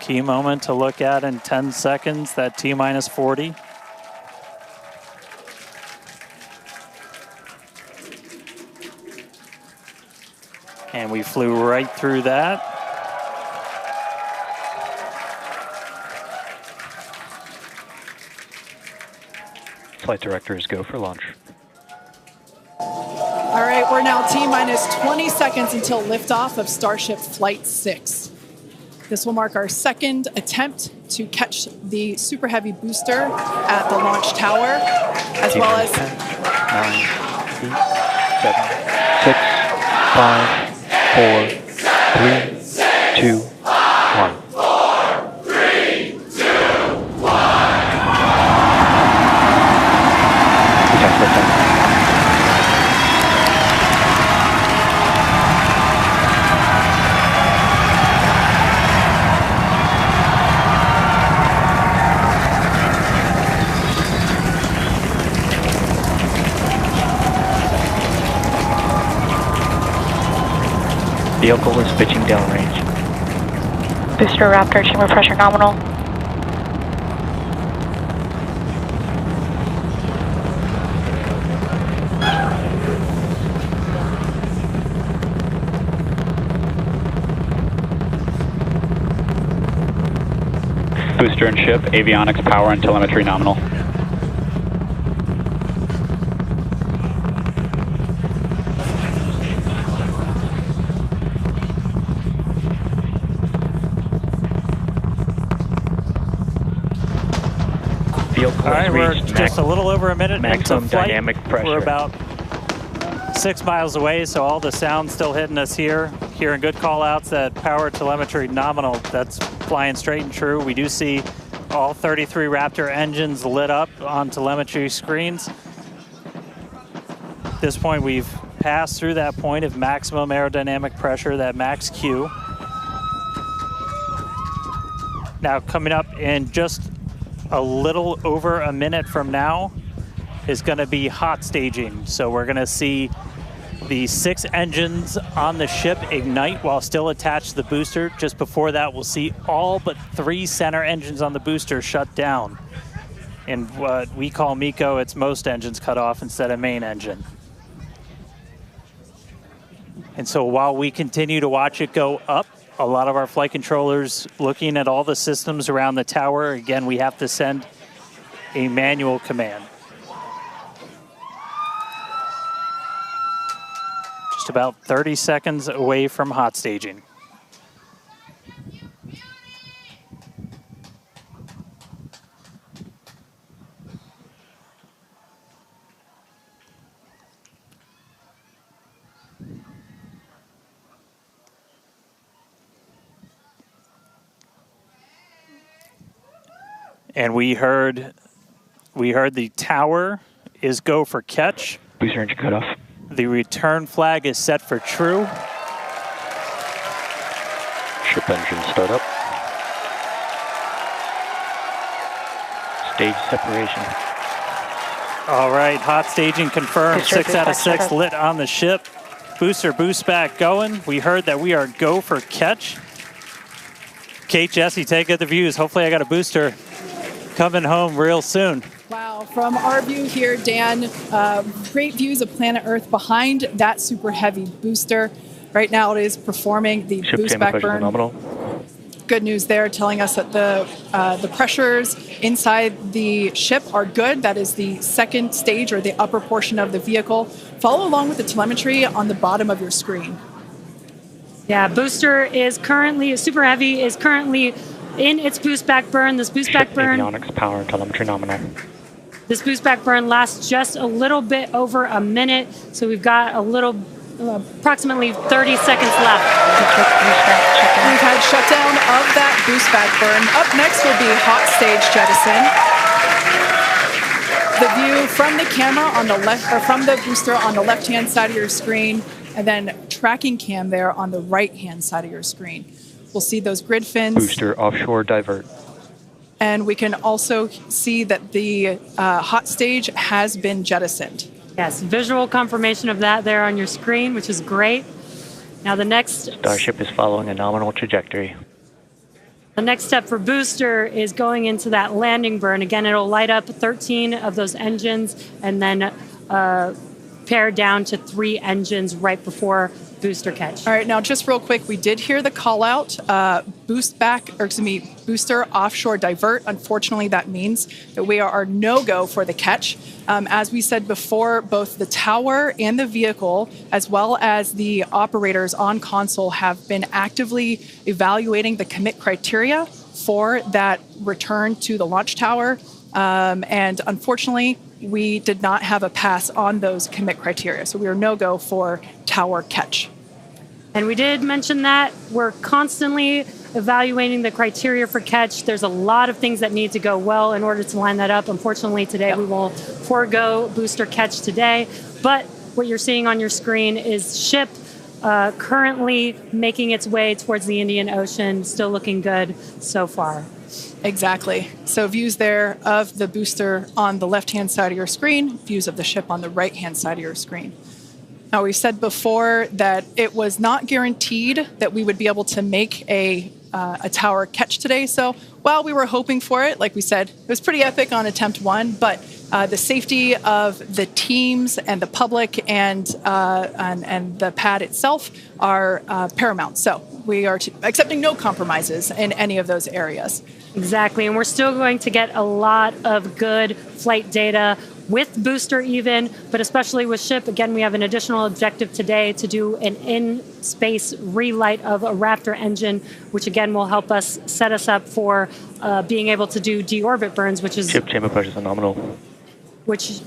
Key moment to look at in 10 seconds, that T-minus 40. And we flew right through that. Flight directors go for launch. All right, we're now T-minus 20 seconds until liftoff of Starship Flight 6. This will mark our second attempt to catch the Super Heavy booster at the launch tower, as well as 10, 9, 8, 7, 6, 5, 4, 3, 2, 1. 4, 3, 2, 1. Vehicle is pitching downrange. Booster Raptor, chamber pressure nominal. Booster and ship, avionics, power, and telemetry nominal. All right, we're just a little over a minute maximum into flight. Dynamic pressure. We're about 6 miles away, so all the sound's still hitting us here. Hearing good call outs that power telemetry nominal, that's flying straight and true. We do see all 33 Raptor engines lit up on telemetry screens. At this point, we've passed through that point of maximum aerodynamic pressure, that max Q. Now coming up in just a little over a minute from now is going to be hot staging. So we're going to see the 6 engines on the ship ignite while still attached to the booster. Just before that, we'll see all but 3 center engines on the booster shut down. In what we call MECO, it's most engines cut off instead of main engine. And so while we continue to watch it go up, a lot of our flight controllers looking at all the systems around the tower. Again, we have to send a manual command. Just about 30 seconds away from hot staging. And we heard the tower is go for catch. Booster engine cut off. The return flag is set for true. Ship engine start up. Stage separation. All right, hot staging confirmed. Booster 6 out of boost 6 back lit on the ship. Booster boost back going. We heard that we are go for catch. Kate, Jesse, take out the views. Hopefully I got a booster coming home real soon. Wow, from our view here, Dan, great views of planet Earth behind that Super Heavy booster. Right now it is performing the Ship boost back burn. nominal. Good news there, telling us that the pressures inside the ship are good. That is the second stage, or the upper portion of the vehicle. Follow along with the telemetry on the bottom of your screen. Yeah, booster is currently, Super Heavy is currently in its boost back burn. This boost back burn, Avionics, power, and telemetry nominal. this boost back burn lasts just a little bit over a minute. So we've got a little, approximately 30 seconds left. We've had shutdown of that boost back burn. Up next will be hot stage jettison. The view from the camera on the left, or from the booster on the left-hand side of your screen, and then tracking cam there on the right-hand side of your screen. We'll see those grid fins. Booster offshore divert. And we can also see that the hot stage has been jettisoned. Yes, visual confirmation of that there on your screen, which is great. Now the next... Starship is following a nominal trajectory. The next step for booster is going into that landing burn. Again, it'll light up 13 of those engines and then pare down to 3 engines right before booster catch. All right, now just real quick, we did hear the call out, booster offshore divert. Unfortunately, that means that we are no-go for the catch. As we said before, both the tower and the vehicle, as well as the operators on console, have been actively evaluating the commit criteria for that return to the launch tower. And unfortunately, we did not have a pass on those commit criteria. So we are no-go for tower catch. And we did mention that we're constantly evaluating the criteria for catch. There's a lot of things that need to go well in order to line that up. Unfortunately, today we will forego booster catch today. But what you're seeing on your screen is ship currently making its way towards the Indian Ocean, still looking good so far. Exactly. So views there of the booster on the left-hand side of your screen, views of the ship on the right-hand side of your screen. Now, we said before that it was not guaranteed that we would be able to make a tower catch today. So while we were hoping for it, like we said, it was pretty epic on attempt 1, but the safety of the teams and the public and the pad itself are paramount. So we are accepting no compromises in any of those areas. Exactly, and we're still going to get a lot of good flight data with booster even, but especially with ship. Again, we have an additional objective today to do an in-space relight of a Raptor engine, which again will help us set us up for being able to do deorbit burns, which is Ship chamber pressures are nominal. Which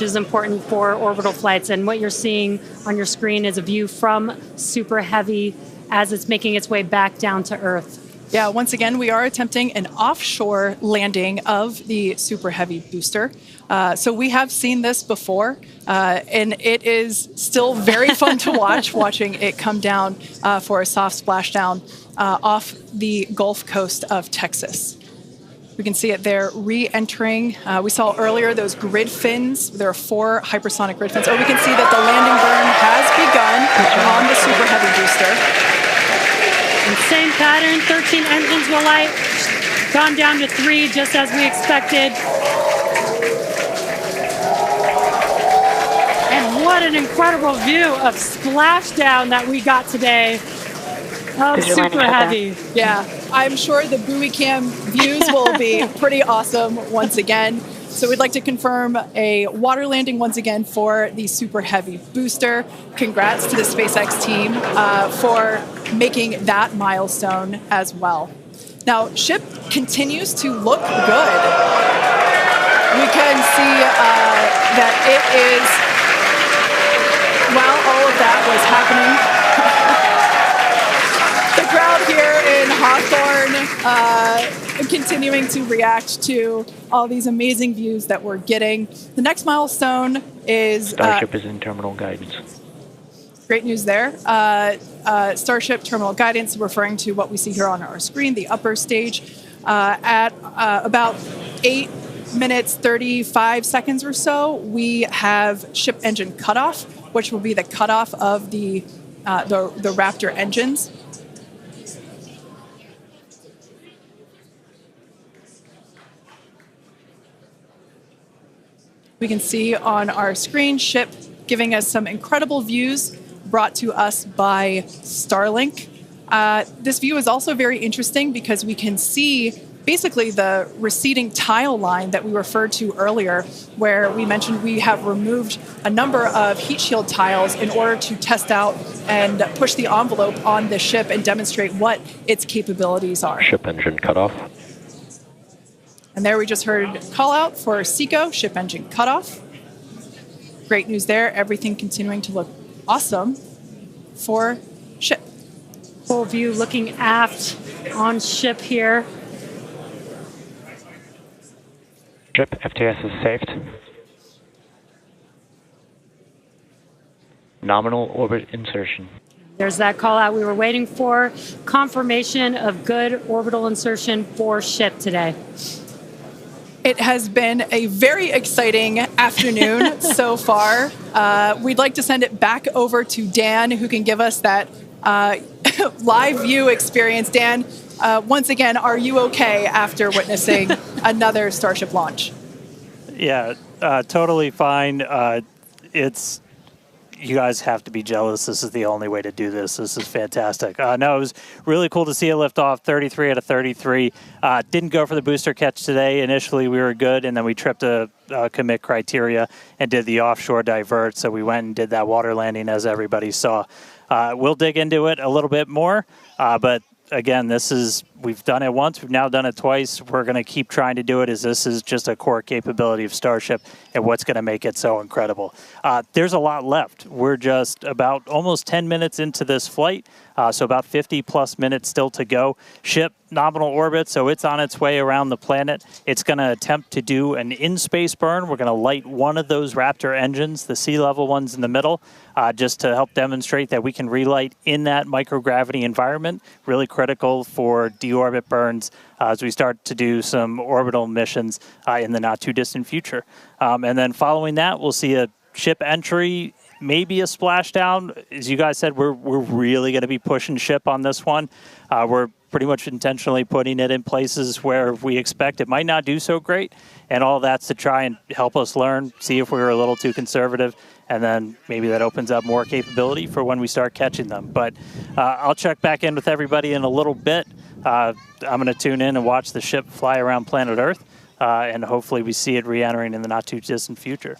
is important for orbital flights. And what you're seeing on your screen is a view from Super Heavy as it's making its way back down to Earth. Yeah, once again, we are attempting an offshore landing of the Super Heavy booster. So we have seen this before, and it is still very fun to watch, watching it come down for a soft splashdown off the Gulf Coast of Texas. We can see it there re-entering. We saw earlier those grid fins. There are 4 hypersonic grid fins. Or we can see that the landing burn has begun on the Super Heavy booster. And same pattern, 13 engines will light, gone down to 3 just as we expected. And what an incredible view of splashdown that we got today of Super Heavy. Yeah, I'm sure the buoy cam views will be pretty awesome once again. So we'd like to confirm a water landing once again for the Super Heavy booster. Congrats to the SpaceX team for making that milestone as well. Now, ship continues to look good. We can see that it is, while all of that was happening, the crowd here in Hawthorne continuing to react to all these amazing views that we're getting. The next milestone is... Starship is in terminal guidance. Great news there. Starship terminal guidance, referring to what we see here on our screen, the upper stage, at about 8 minutes, 35 seconds or so, we have ship engine cutoff, which will be the cutoff of the Raptor engines. We can see on our screen ship giving us some incredible views brought to us by Starlink. This view is also very interesting because we can see basically the receding tile line that we referred to earlier, where we mentioned we have removed a number of heat shield tiles in order to test out and push the envelope on the ship and demonstrate what its capabilities are. Ship engine cutoff. And there we just heard call out for SECO, ship engine cutoff. Great news there. Everything continuing to look awesome for ship. Full view looking aft on ship here. Ship FTS is saved. Nominal orbit insertion. There's that call out we were waiting for. Confirmation of good orbital insertion for ship today. It has been a very exciting afternoon so far. We'd like to send it back over to Dan, who can give us that live view experience. Dan, once again, are you okay after witnessing another Starship launch? Yeah, totally fine. It's you guys have to be jealous. This is the only way to do this. This is fantastic. No, it was really cool to see it lift off 33 out of 33. Didn't go for the booster catch today. Initially, we were good, and then we tripped a commit criteria and did the offshore divert. So we went and did that water landing, as everybody saw. We'll dig into it a little bit more, but again, we've done it once, we've now done it twice. We're going to keep trying to do it, as this is just a core capability of Starship and what's going to make it so incredible. There's a lot left. We're just about almost 10 minutes into this flight, so about 50 plus minutes still to go. Ship nominal orbit, so it's on its way around the planet. It's going to attempt to do an in-space burn. We're going to light one of those Raptor engines, the sea level ones in the middle, just to help demonstrate that we can relight in that microgravity environment. Really critical for deorbit burns as we start to do some orbital missions in the not too distant future. And then following that, we'll see a ship entry, maybe a splashdown. As you guys said, we're really going to be pushing ship on this one. We're pretty much intentionally putting it in places where we expect it might not do so great, and all that's to try and help us learn, see if we were a little too conservative, and then maybe that opens up more capability for when we start catching them. But I'll check back in with everybody in a little bit. I'm going to tune in and watch the ship fly around planet Earth, and hopefully we see it re-entering in the not too distant future.